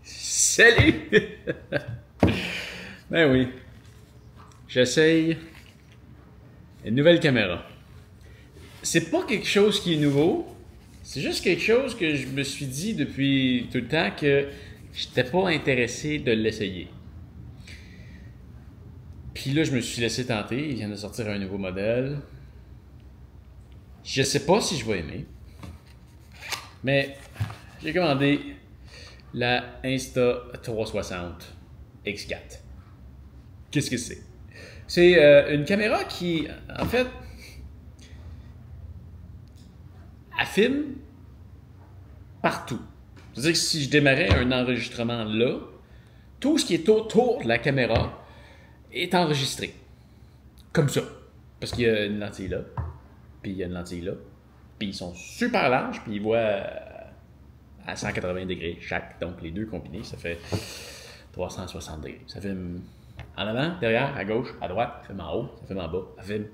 Salut! Ben oui. J'essaye une nouvelle caméra. C'est pas quelque chose qui est nouveau. C'est juste quelque chose que je me suis dit depuis tout le temps que j'étais pas intéressé de l'essayer. Puis là, je me suis laissé tenter. Il vient de sortir un nouveau modèle. Je sais pas si je vais aimer. Mais j'ai commandé la Insta360 X4. Qu'est-ce que c'est? C'est une caméra qui, en fait, elle filme partout. C'est-à-dire que si je démarrais un enregistrement là, tout ce qui est autour de la caméra est enregistré. Comme ça. Parce qu'il y a une lentille là, puis il y a une lentille là, puis ils sont super larges, puis ils voient à 180 degrés chaque. Donc les deux combinés, ça fait 360 degrés. Ça filme en avant, derrière, à gauche, à droite, ça filme en haut, ça filme en bas, ça filme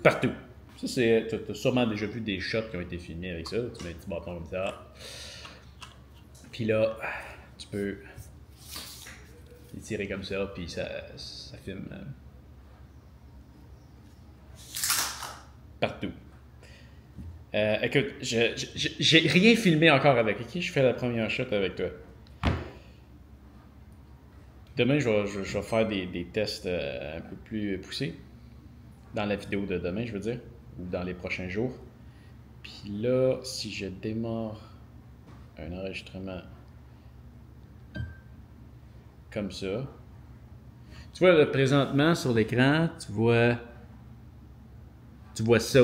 partout. Ça, c'est. Tu as sûrement déjà vu des shots qui ont été filmés avec ça. Tu mets un petit bâton comme ça. Puis là, tu peux l'étirer comme ça, puis ça filme partout. Écoute, j'ai rien filmé encore avec. Ok, je fais la première shot avec toi. Demain, je vais faire des tests un peu plus poussés. Dans la vidéo de demain, je veux dire. Ou dans les prochains jours. Puis là, si je démarre un enregistrement comme ça. Tu vois, là, présentement, sur l'écran, tu vois ça.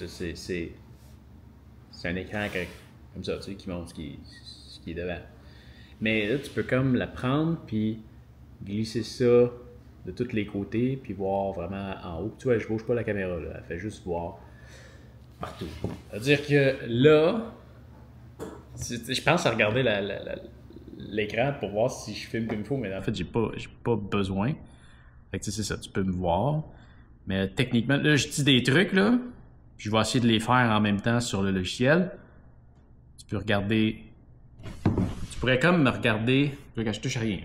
C'est un écran comme ça, tu sais, qui montre ce qui est devant. Mais là, tu peux comme la prendre, puis glisser ça de tous les côtés, puis voir vraiment en haut. Tu vois, je bouge pas la caméra, là. Elle fait juste voir partout. C'est-à-dire que là, je pense à regarder l'écran pour voir si je filme comme il faut, mais en fait, j'ai pas besoin. Fait que c'est ça, tu peux me voir. Mais techniquement, là, je dis des trucs, là. Je vais essayer de les faire en même temps sur le logiciel. Tu peux regarder. Tu pourrais comme me regarder. Quand je touche à rien.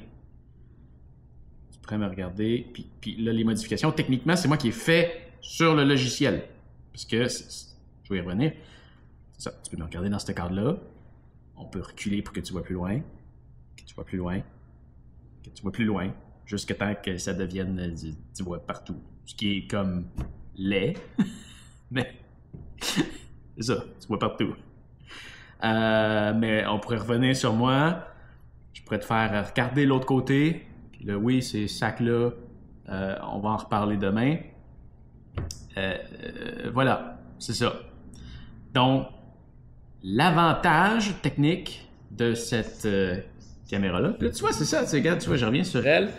Tu pourrais me regarder. Puis là, les modifications, techniquement, c'est moi qui ai fait sur le logiciel. Parce que, je vais y revenir. C'est ça, tu peux me regarder dans ce cadre-là. On peut reculer pour que tu vois plus loin. Que tu vois plus loin. Que tu vois plus loin. Jusqu'à temps que ça devienne, tu vois partout. Ce qui est comme laid. Mais c'est ça, tu vois partout. Mais on pourrait revenir sur moi. Je pourrais te faire regarder l'autre côté. Puis là, oui, ces sacs-là, on va en reparler demain. Voilà, c'est ça. Donc, l'avantage technique de cette caméra-là. Là, tu vois, c'est ça. Regarde, tu vois, je reviens sur elle.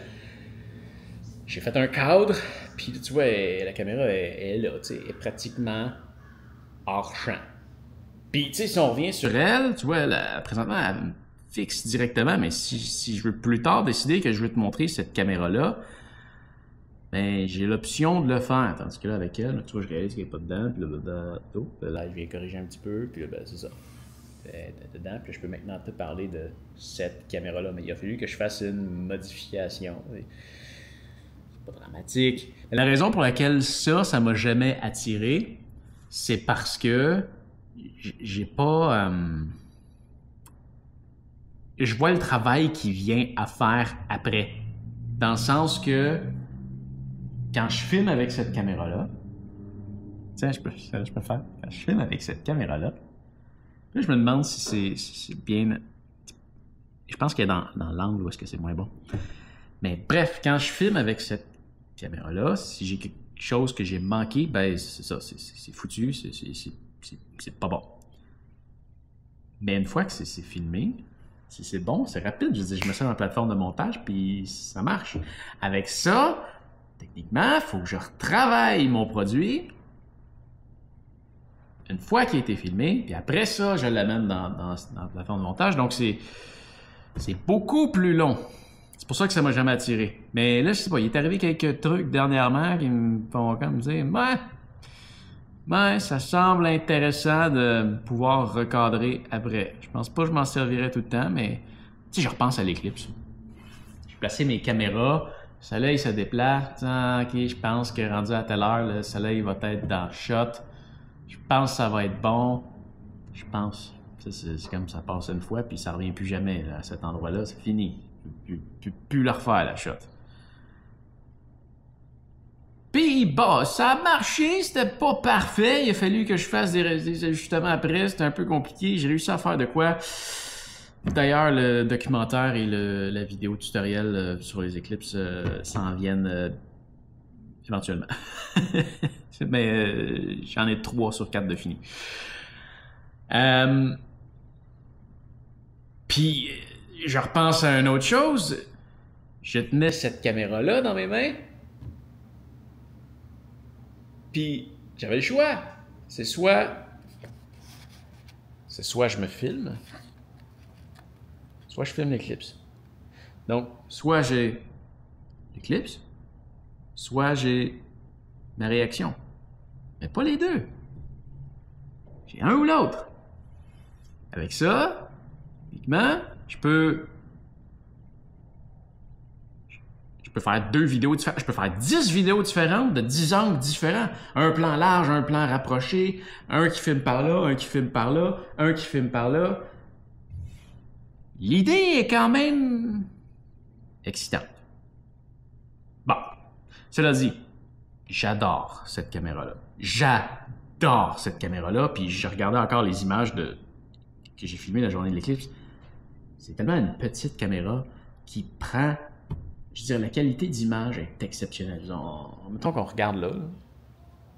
J'ai fait un cadre. Puis tu vois, la caméra est là, tu sais, est pratiquement hors champ. Puis tu sais, si on revient sur elle, tu vois, présentement, elle me fixe directement, mais si je veux plus tard décider que je veux te montrer cette caméra-là, ben j'ai l'option de le faire. Tandis que là, avec elle, tu vois, je réalise qu'il n'y a pas dedans, puis là, je viens corriger un petit peu, puis là, ben c'est ça. Dedans, puis je peux maintenant te parler de cette caméra-là, mais il a fallu que je fasse une modification. Pas dramatique. Mais la raison pour laquelle ça m'a jamais attiré, c'est parce que j'ai pas... je vois le travail qui vient à faire après. Dans le sens que quand je filme avec cette caméra-là, tiens, je peux faire. Quand je filme avec cette caméra-là, là, je me demande si c'est bien... Je pense qu'il y a dans l'angle où est-ce que c'est moins bon. Mais bref, quand je filme avec cette caméra-là, si j'ai quelque chose que j'ai manqué, ben c'est ça, c'est foutu, c'est pas bon. Mais une fois que c'est filmé, si c'est bon, c'est rapide. Je veux dire, je mets ça dans la plateforme de montage, puis ça marche. Avec ça, techniquement, il faut que je retravaille mon produit une fois qu'il a été filmé, puis après ça, je l'amène dans la plateforme de montage. Donc, c'est beaucoup plus long. C'est pour ça que ça m'a jamais attiré. Mais là, je sais pas, il est arrivé quelques trucs dernièrement qui me font comme dire, ouais, ça semble intéressant de pouvoir recadrer après. Je pense pas que je m'en servirais tout le temps, mais sais, je repense à l'éclipse. J'ai placé mes caméras, le soleil se déplace. Ah, ok, je pense que rendu à telle heure, le soleil va être dans le shot. Je pense que ça va être bon. Je pense. C'est comme ça passe une fois, puis ça revient plus jamais là, à cet endroit-là. C'est fini. Plus le refaire, la shot. Puis bon, ça a marché, c'était pas parfait. Il a fallu que je fasse des ajustements après, c'était un peu compliqué. J'ai réussi à faire de quoi. D'ailleurs, le documentaire et la vidéo tutoriel sur les éclipses s'en viennent éventuellement. Mais j'en ai 3 sur 4 de finis. Puis, je repense à une autre chose. Je tenais cette caméra-là dans mes mains. Puis, j'avais le choix. C'est soit je me filme, soit je filme l'éclipse. Donc, soit j'ai l'éclipse, soit j'ai ma réaction. Mais pas les deux. J'ai un ou l'autre. Avec ça, uniquement, je peux faire 2 vidéos différentes. Je peux faire 10 vidéos différentes de 10 angles différents. Un plan large, un plan rapproché, un qui filme par là, un qui filme par là, un qui filme par là. L'idée est quand même excitante. Bon, cela dit, j'adore cette caméra-là. J'adore cette caméra-là. Puis je regardais encore les images que j'ai filmées la journée de l'éclipse. C'est tellement une petite caméra qui prend... Je veux dire, la qualité d'image est exceptionnelle. Mettons qu'on regarde là.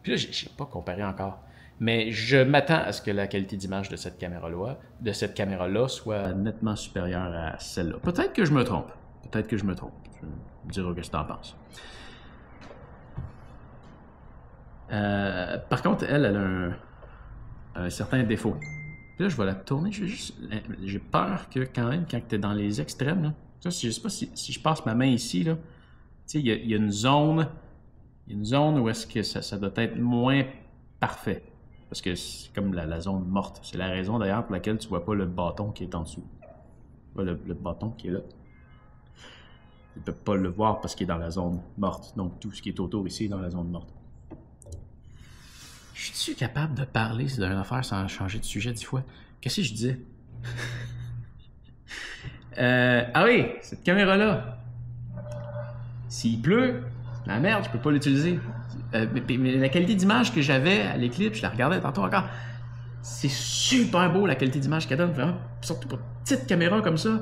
Puis là, je n'ai pas comparé encore. Mais je m'attends à ce que la qualité d'image de cette caméra-là soit nettement supérieure à celle-là. Peut-être que je me trompe. Peut-être que je me trompe. Je me dirai ce que tu en penses. Par contre, elle a un certain défaut. Puis là, je vais la tourner. J'ai peur que quand même, quand tu es dans les extrêmes, là, je ne sais pas si je passe ma main ici, là, il y a une zone où est-ce que ça doit être moins parfait. Parce que c'est comme la zone morte. C'est la raison d'ailleurs pour laquelle tu ne vois pas le bâton qui est en dessous. Le bâton qui est là. Tu ne peux pas le voir parce qu'il est dans la zone morte. Donc tout ce qui est autour ici est dans la zone morte. Je suis capable de parler d'une affaire sans changer de sujet 10 fois? Qu'est-ce que je disais? Ah oui, cette caméra-là. S'il pleut, la merde, je peux pas l'utiliser. Mais la qualité d'image que j'avais à l'éclipse, je la regardais tantôt encore. C'est super beau la qualité d'image qu'elle donne, vraiment. Surtout pour une petite caméra comme ça.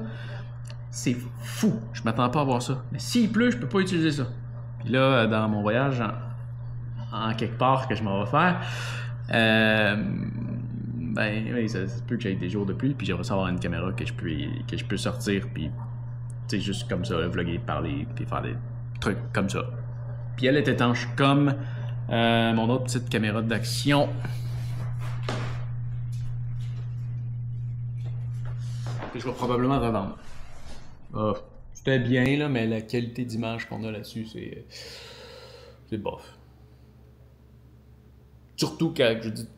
C'est fou. Je m'attends pas à voir ça. Mais s'il pleut, je peux pas utiliser ça. Puis là, dans mon voyage en quelque part que je m'en vais faire, ben oui, ça se peut que j'aille des jours de pluie, puis j'aimerais savoir une caméra que je peux sortir, puis tu sais, juste comme ça, vlogger, parler, puis faire des trucs comme ça. Puis elle est étanche comme mon autre petite caméra d'action. Que je vais probablement revendre. C'était bien, là, mais la qualité d'image qu'on a là-dessus, c'est bof. Surtout quand je dis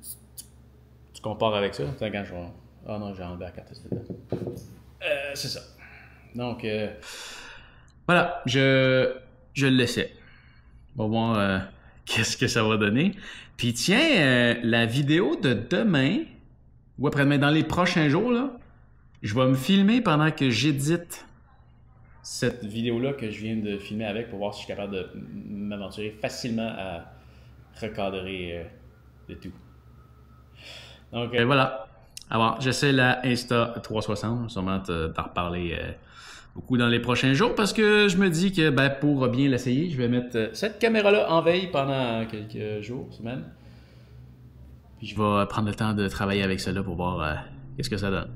tu compares avec ça, c'est quand je vais... Ah non, j'ai enlevé la carte SD. C'est ça. Donc, voilà, je le laissais. On va voir qu'est-ce que ça va donner. Puis tiens, la vidéo de demain, ou après-demain, dans les prochains jours, là, je vais me filmer pendant que j'édite cette vidéo-là que je viens de filmer avec pour voir si je suis capable de m'aventurer facilement à recadrer le tout. Donc voilà. Alors, j'essaie la Insta360, sûrement d'en reparler beaucoup dans les prochains jours parce que je me dis que pour bien l'essayer, je vais mettre cette caméra-là en veille pendant quelques jours, semaines. Puis je vais prendre le temps de travailler avec cela pour voir qu'est-ce que ça donne.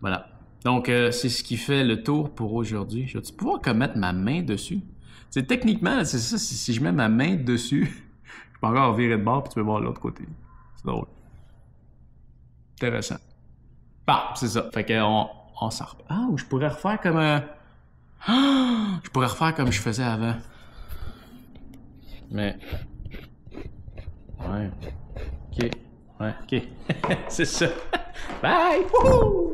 Voilà. Donc, c'est ce qui fait le tour pour aujourd'hui. Je vais pouvoir mettre ma main dessus. C'est techniquement, c'est ça, si je mets ma main dessus, je peux encore virer de bord puis tu peux voir l'autre côté. C'est drôle. Intéressant. Bah, c'est ça. Fait qu'on s'en repart. Ah, ou je pourrais refaire comme je pourrais refaire comme je faisais avant. Mais... Ouais. OK. Ouais, OK. C'est ça. Bye! Wouhou!